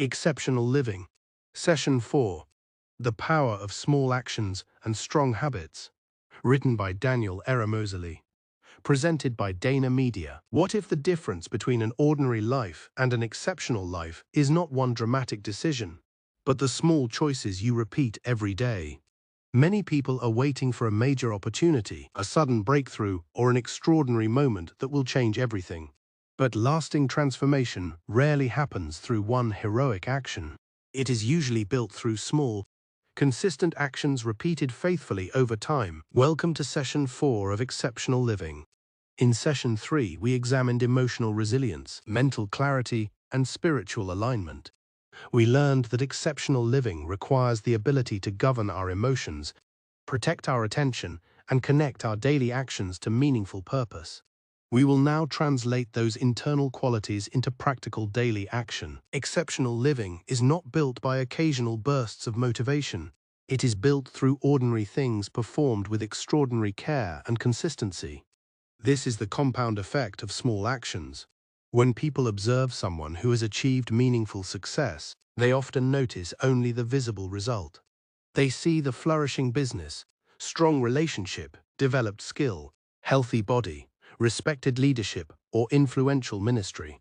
Exceptional Living. Session 4. The Power of Small Actions and Strong Habits. Written by Daniel Mosley. Presented by Dana Media. What if the difference between an ordinary life and an exceptional life is not one dramatic decision, but the small choices you repeat every day? Many people are waiting for a major opportunity, a sudden breakthrough, or an extraordinary moment that will change everything. But lasting transformation rarely happens through one heroic action. It is usually built through small, consistent actions repeated faithfully over time. Welcome to Session 4 of Exceptional Living. In Session 3, we examined emotional resilience, mental clarity, and spiritual alignment. We learned that exceptional living requires the ability to govern our emotions, protect our attention, and connect our daily actions to meaningful purpose. We will now translate those internal qualities into practical daily action. Exceptional living is not built by occasional bursts of motivation. It is built through ordinary things performed with extraordinary care and consistency. This is the compound effect of small actions. When people observe someone who has achieved meaningful success, they often notice only the visible result. They see the flourishing business, strong relationship, developed skill, healthy body, respected leadership, or influential ministry.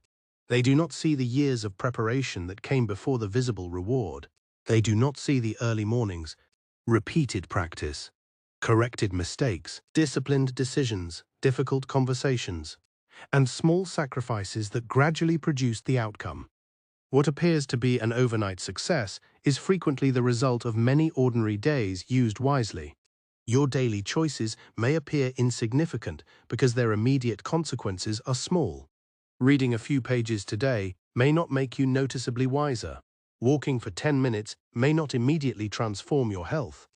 They do not see the years of preparation that came before the visible reward. They do not see the early mornings, repeated practice, corrected mistakes, disciplined decisions, difficult conversations, and small sacrifices that gradually produced the outcome. What appears to be an overnight success is frequently the result of many ordinary days used wisely. Your daily choices may appear insignificant because their immediate consequences are small. Reading a few pages today may not make you noticeably wiser. Walking for 10 minutes may not immediately transform your health.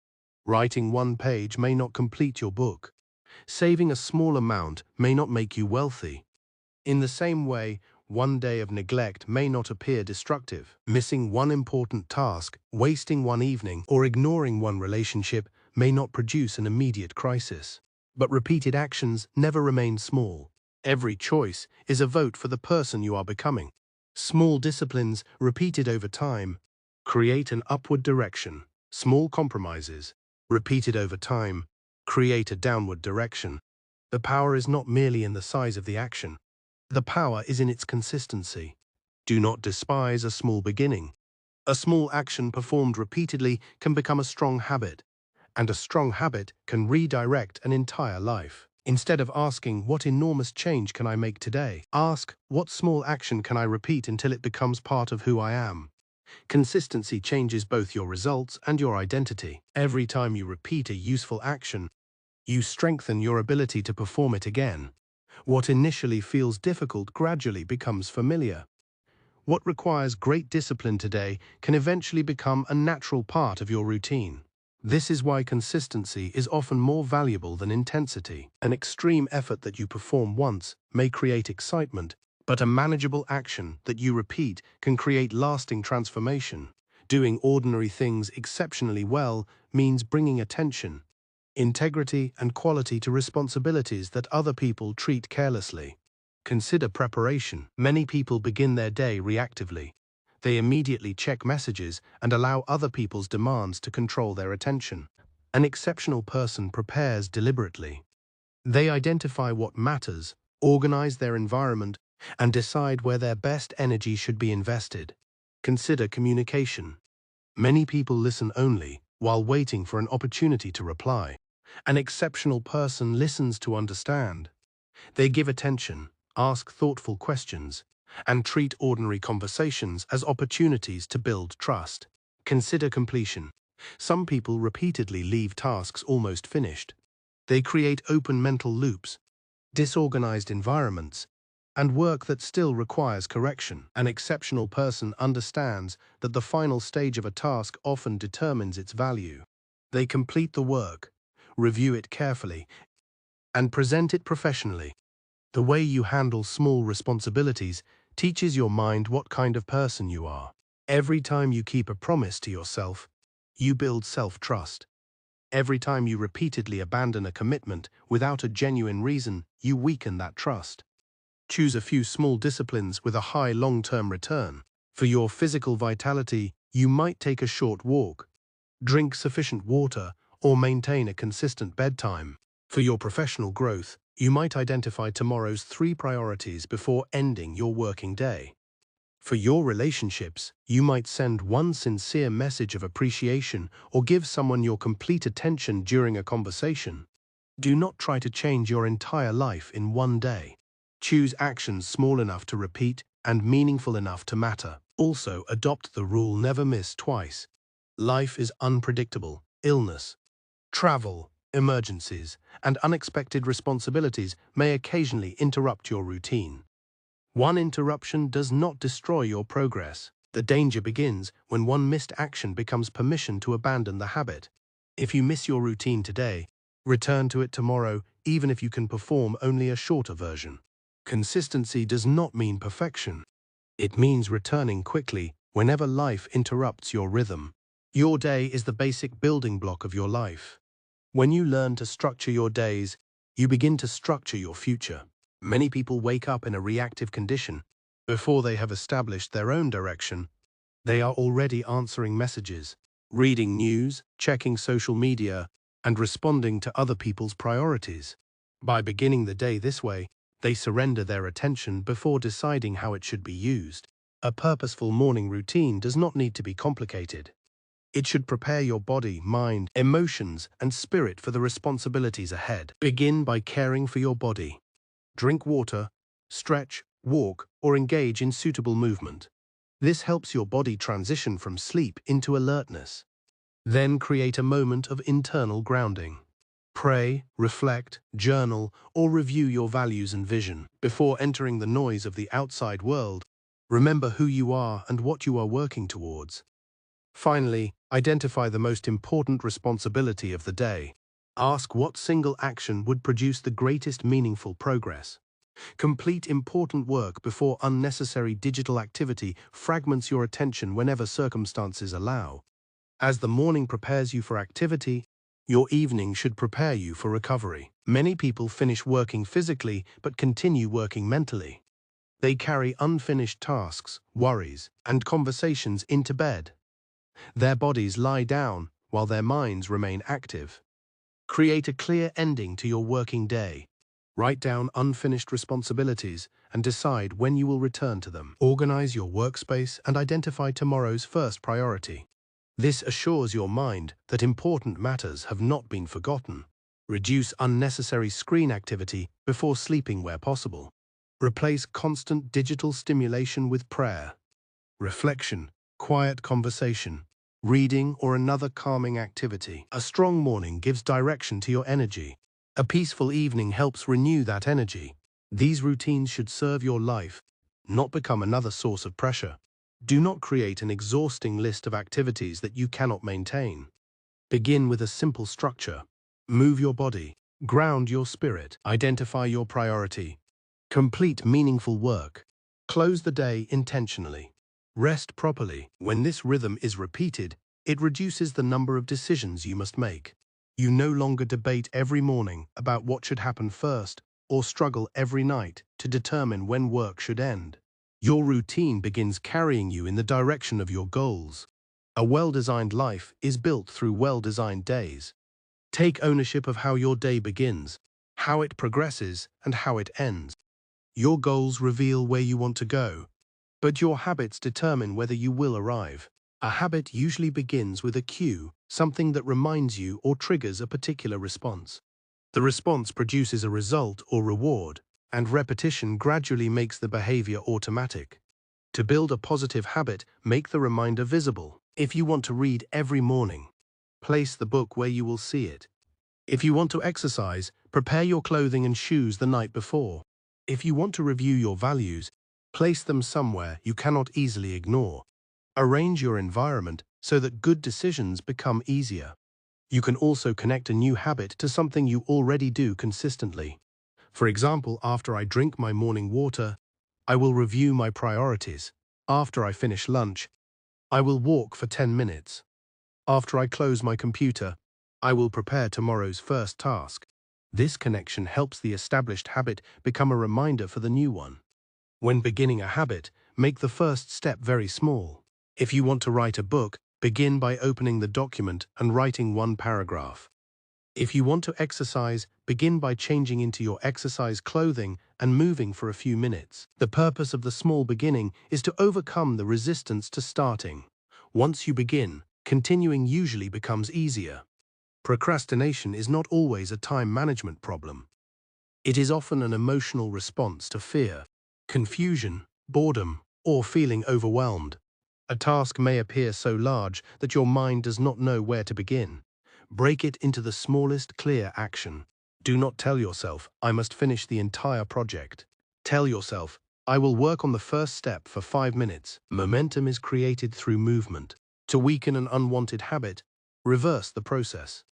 Writing one page may not complete your book. Saving a small amount may not make you wealthy. In the same way, one day of neglect may not appear destructive. Missing one important task, wasting one evening, or ignoring one relationship may not produce an immediate crisis. But repeated actions never remain small. Every choice is a vote for the person you are becoming. Small disciplines, repeated over time, create an upward direction. Small compromises, repeated over time, create a downward direction. The power is not merely in the size of the action. The power is in its consistency. Do not despise a small beginning. A small action performed repeatedly can become a strong habit, and a strong habit can redirect an entire life. Instead of asking, "What enormous change can I make today?" ask, "What small action can I repeat until it becomes part of who I am?" Consistency changes both your results and your identity. Every time you repeat a useful action, you strengthen your ability to perform it again. What initially feels difficult gradually becomes familiar. What requires great discipline today can eventually become a natural part of your routine. This is why consistency is often more valuable than intensity. An extreme effort that you perform once may create excitement, but a manageable action that you repeat can create lasting transformation. Doing ordinary things exceptionally well means bringing attention, integrity, and quality to responsibilities that other people treat carelessly. Consider preparation. Many people begin their day reactively. They immediately check messages and allow other people's demands to control their attention. An exceptional person prepares deliberately. They identify what matters, organize their environment, and decide where their best energy should be invested. Consider communication. Many people listen only while waiting for an opportunity to reply. An exceptional person listens to understand. They give attention, ask thoughtful questions, and treat ordinary conversations as opportunities to build trust. Consider completion. Some people repeatedly leave tasks almost finished. They create open mental loops, disorganized environments, and work that still requires correction. An exceptional person understands that the final stage of a task often determines its value. They complete the work, review it carefully, and present it professionally. The way you handle small responsibilities teaches your mind what kind of person you are. Every time you keep a promise to yourself, you build self-trust. Every time you repeatedly abandon a commitment without a genuine reason, you weaken that trust. Choose a few small disciplines with a high long-term return. For your physical vitality, you might take a short walk, drink sufficient water, or maintain a consistent bedtime. For your professional growth, you might identify tomorrow's 3 priorities before ending your working day. For your relationships, you might send one sincere message of appreciation or give someone your complete attention during a conversation. Do not try to change your entire life in one day. Choose actions small enough to repeat and meaningful enough to matter. Also, adopt the rule never miss twice. Life is unpredictable. Illness, travel, emergencies, and unexpected responsibilities may occasionally interrupt your routine. One interruption does not destroy your progress. The danger begins when one missed action becomes permission to abandon the habit. If you miss your routine today, return to it tomorrow, even if you can perform only a shorter version. Consistency does not mean perfection. It means returning quickly whenever life interrupts your rhythm. Your day is the basic building block of your life. When you learn to structure your days, you begin to structure your future. Many people wake up in a reactive condition. Before they have established their own direction, they are already answering messages, reading news, checking social media, and responding to other people's priorities. By beginning the day this way, they surrender their attention before deciding how it should be used. A purposeful morning routine does not need to be complicated. It should prepare your body, mind, emotions, and spirit for the responsibilities ahead. Begin by caring for your body. Drink water, stretch, walk, or engage in suitable movement. This helps your body transition from sleep into alertness. Then create a moment of internal grounding. Pray, reflect, journal, or review your values and vision. Before entering the noise of the outside world, remember who you are and what you are working towards. Finally, identify the most important responsibility of the day. Ask what single action would produce the greatest meaningful progress. Complete important work before unnecessary digital activity fragments your attention whenever circumstances allow. As the morning prepares you for activity, your evening should prepare you for recovery. Many people finish working physically but continue working mentally. They carry unfinished tasks, worries, and conversations into bed. Their bodies lie down while their minds remain active. Create a clear ending to your working day. Write down unfinished responsibilities and decide when you will return to them. Organize your workspace and identify tomorrow's first priority. This assures your mind that important matters have not been forgotten. Reduce unnecessary screen activity before sleeping where possible. Replace constant digital stimulation with prayer, reflection, quiet conversation, reading, or another calming activity. A strong morning gives direction to your energy. A peaceful evening helps renew that energy. These routines should serve your life, not become another source of pressure. Do not create an exhausting list of activities that you cannot maintain. Begin with a simple structure. Move your body, ground your spirit, identify your priority. Complete meaningful work. Close the day intentionally. Rest properly. When this rhythm is repeated, it reduces the number of decisions you must make. You no longer debate every morning about what should happen first or struggle every night to determine when work should end. Your routine begins carrying you in the direction of your goals. A well-designed life is built through well-designed days. Take ownership of how your day begins, how it progresses, and how it ends. Your goals reveal where you want to go, but your habits determine whether you will arrive. A habit usually begins with a cue, something that reminds you or triggers a particular response. The response produces a result or reward, and repetition gradually makes the behavior automatic. To build a positive habit, make the reminder visible. If you want to read every morning, place the book where you will see it. If you want to exercise, prepare your clothing and shoes the night before. If you want to review your values, place them somewhere you cannot easily ignore. Arrange your environment so that good decisions become easier. You can also connect a new habit to something you already do consistently. For example, after I drink my morning water, I will review my priorities. After I finish lunch, I will walk for 10 minutes. After I close my computer, I will prepare tomorrow's first task. This connection helps the established habit become a reminder for the new one. When beginning a habit, Make the first step very small. If you want to write a book, begin by opening the document and writing one paragraph. If you want to exercise, begin by changing into your exercise clothing and moving for a few minutes. The purpose of the small beginning is to overcome the resistance to starting. Once you begin, continuing usually becomes easier. Procrastination is not always a time management problem. It is often an emotional response to fear, confusion, boredom, or feeling overwhelmed. A task may appear so large that your mind does not know where to begin. Break it into the smallest clear action. Do not tell yourself, I must finish the entire project. Tell yourself, I will work on the first step for 5 minutes. Momentum is created through movement. To weaken an unwanted habit, reverse the process.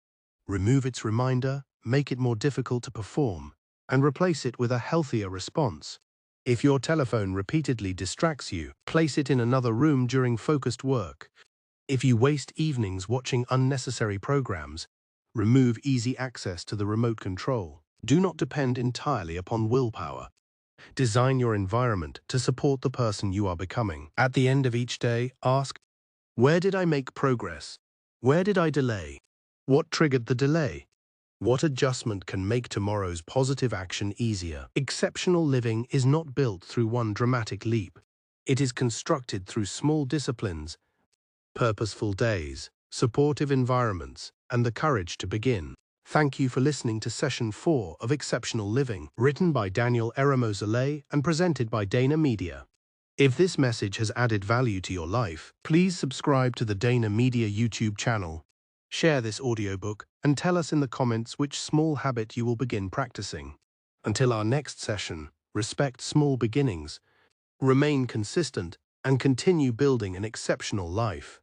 Remove its reminder, make it more difficult to perform, and replace it with a healthier response. If your telephone repeatedly distracts you, place it in another room during focused work. If you waste evenings watching unnecessary programs, remove easy access to the remote control. Do not depend entirely upon willpower. Design your environment to support the person you are becoming. At the end of each day, ask, where did I make progress? Where did I delay? What triggered the delay? What adjustment can make tomorrow's positive action easier? Exceptional living is not built through one dramatic leap. It is constructed through small disciplines, purposeful days, supportive environments, and the courage to begin. Thank you for listening to Session 4 of Exceptional Living, written by Daniel Eramozale and presented by Dana Media. If this message has added value to your life, please subscribe to the Dana Media YouTube channel. Share this audiobook and tell us in the comments which small habit you will begin practicing. Until our next session, respect small beginnings, remain consistent, and continue building an exceptional life.